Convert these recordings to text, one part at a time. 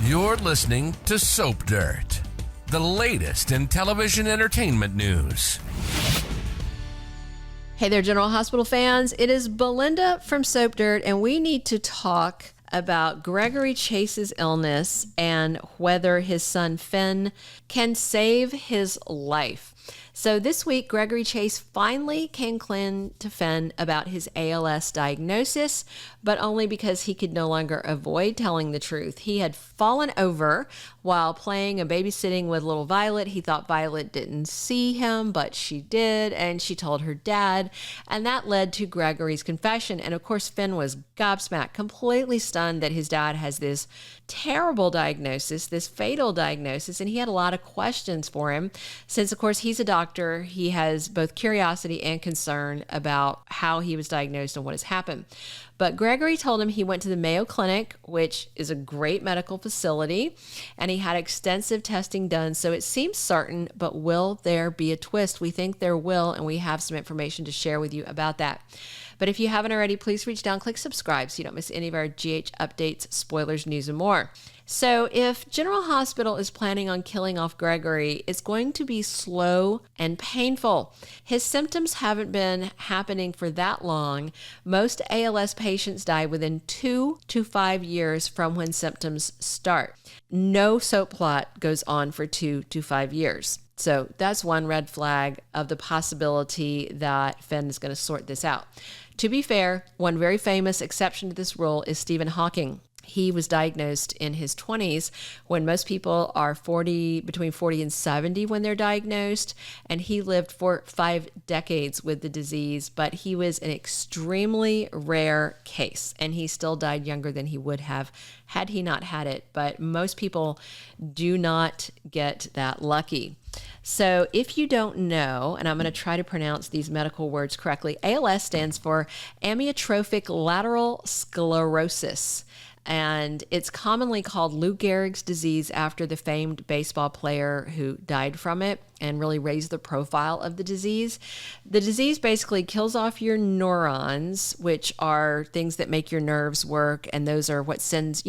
You're listening to Soap Dirt, the latest in television entertainment news. Hey there, General Hospital fans. It is Belinda from Soap Dirt, and we need to talk about Gregory Chase's illness and whether his son Finn can save his life. So this week, Gregory Chase finally came clean to Finn about his ALS diagnosis, but only because he could no longer avoid telling the truth. He had fallen over while playing and babysitting with little Violet. He thought Violet didn't see him, but she did, and she told her dad, and that led to Gregory's confession. And of course, Finn was gobsmacked, completely stunned that his dad has this terrible diagnosis, this fatal diagnosis, and he had a lot of questions for him. Since, of course, he's a doctor, he has both curiosity and concern about how he was diagnosed and what has happened. But Gregory told him he went to the Mayo Clinic, which is a great medical facility, and he had extensive testing done, so it seems certain, but will there be a twist? We think there will, and we have some information to share with you about that. But if you haven't already, please reach down, click subscribe so you don't miss any of our GH updates, spoilers, news, and more. So if General Hospital is planning on killing off Gregory, it's going to be slow and painful. His symptoms haven't been happening for that long. Most ALS patients die within 2 to 5 years from when symptoms start. No soap plot goes on for 2 to 5 years. So that's one red flag of the possibility that Finn is going to sort this out. To be fair, one very famous exception to this rule is Stephen Hawking. He was diagnosed in his 20s when most people are between 40 and 70 when they're diagnosed, and he lived for 5 decades with the disease, but he was an extremely rare case, and he still died younger than he would have had he not had it. But most people do not get that lucky. So if you don't know, and I'm going to try to pronounce these medical words correctly, ALS stands for amyotrophic lateral sclerosis. And it's commonly called Lou Gehrig's disease after the famed baseball player who died from it and really raised the profile of the disease. The disease basically kills off your neurons, which are things that make your nerves work, and those are what sends,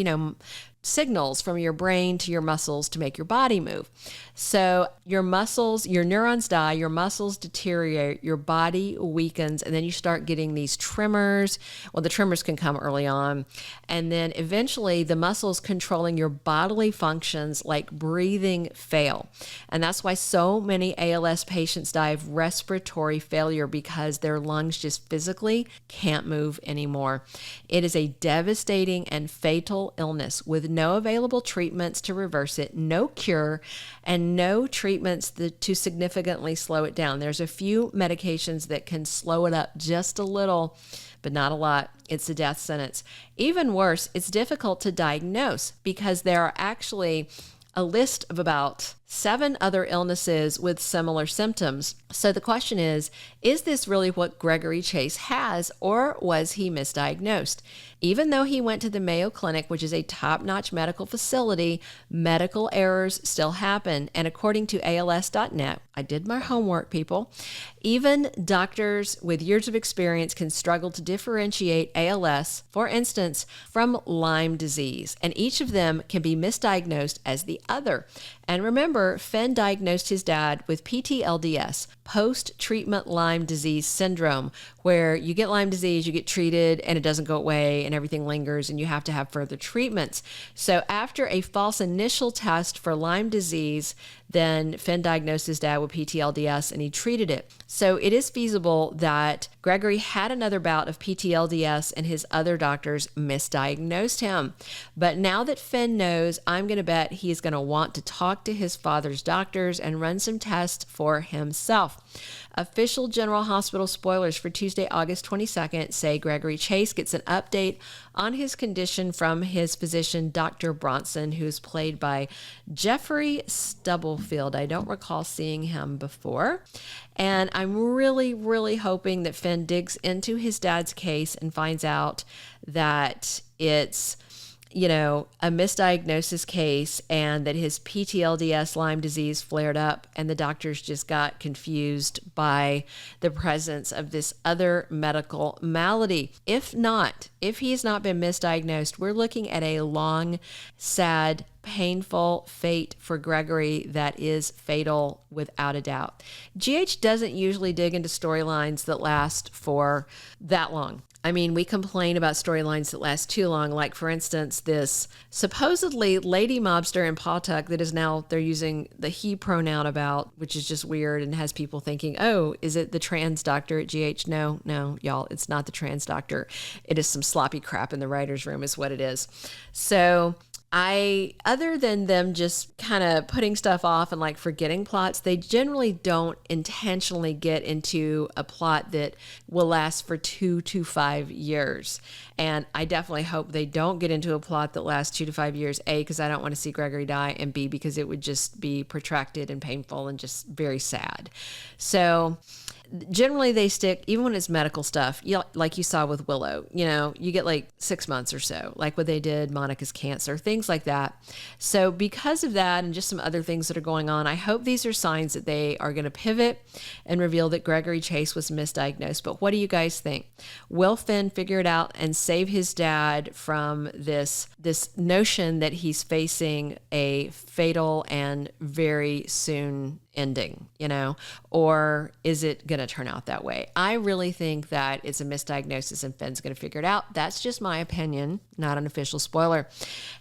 signals from your brain to your muscles to make your body move. So your neurons die, your muscles deteriorate, your body weakens, and then you start getting these tremors. Well, the tremors can come early on. And then eventually the muscles controlling your bodily functions like breathing fail. And that's why so many ALS patients die of respiratory failure, because their lungs just physically can't move anymore. It is a devastating and fatal illness with no available treatments to reverse it, no cure, and no treatments to significantly slow it down. There's a few medications that can slow it up just a little, but not a lot. It's a death sentence. Even worse, it's difficult to diagnose because there are actually a list of about 7 other illnesses with similar symptoms. So the question is this really what Gregory Chase has, or was he misdiagnosed? Even though he went to the Mayo Clinic, which is a top-notch medical facility, medical errors still happen. And according to ALS.net, I did my homework, people, even doctors with years of experience can struggle to differentiate ALS, for instance, from Lyme disease. And each of them can be misdiagnosed as the other. And remember, Finn diagnosed his dad with PTLDS, post-treatment Lyme disease syndrome, where you get Lyme disease, you get treated, and it doesn't go away, and everything lingers, and you have to have further treatments. So after a false initial test for Lyme disease, then Finn diagnosed his dad with PTLDS, and he treated it. So it is feasible that Gregory had another bout of PTLDS, and his other doctors misdiagnosed him. But now that Finn knows, I'm going to bet he's going to want to talk to his father's doctors and run some tests for himself. Official General Hospital spoilers for Tuesday, August 22nd say Gregory Chase gets an update on his condition from his physician, Dr. Bronson, who's played by Jeffrey Stubblefield. I don't recall seeing him before. And I'm really, really hoping that Finn digs into his dad's case and finds out that it's a misdiagnosis case and that his PTLDS Lyme disease flared up and the doctors just got confused by the presence of this other medical malady. If he's not been misdiagnosed, we're looking at a long, sad painful fate for Gregory that is fatal without a doubt. GH doesn't usually dig into storylines that last for that long. I mean, we complain about storylines that last too long. Like, for instance, this supposedly lady mobster in Pawtuck that is now, they're using the he pronoun about, which is just weird and has people thinking, oh, is it the trans doctor at GH? No, y'all, it's not the trans doctor. It is some sloppy crap in the writer's room is what it is. So other than them just kind of putting stuff off and like forgetting plots, they generally don't intentionally get into a plot that will last for 2 to 5 years. And I definitely hope they don't get into a plot that lasts 2 to 5 years, A, because I don't want to see Gregory die, and B, because it would just be protracted and painful and just very sad. So generally they stick, even when it's medical stuff, like you saw with Willow, you get like 6 months or so, like what they did, Monica's cancer, things like that. So because of that and just some other things that are going on, I hope these are signs that they are going to pivot and reveal that Gregory Chase was misdiagnosed. But what do you guys think? Will Finn figure it out and save his dad from this notion that he's facing a fatal and very soon ending, or is it going to turn out that way? I really think that it's a misdiagnosis and Finn's going to figure it out. That's just my opinion, not an official spoiler.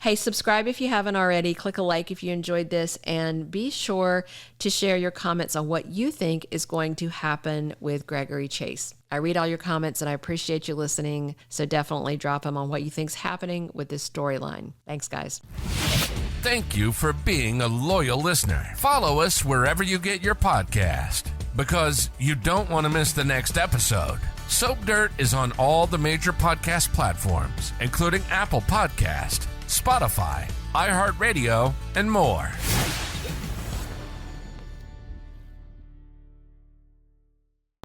Hey, subscribe if you haven't already. Click a like if you enjoyed this, and be sure to share your comments on what you think is going to happen with Gregory Chase. I read all your comments and I appreciate you listening, so definitely drop them on what you think's happening with this storyline. Thanks, guys. Thank you for being a loyal listener. Follow us wherever you get your podcast, because you don't want to miss the next episode. Soap Dirt is on all the major podcast platforms, including Apple Podcast, Spotify, iHeartRadio, and more.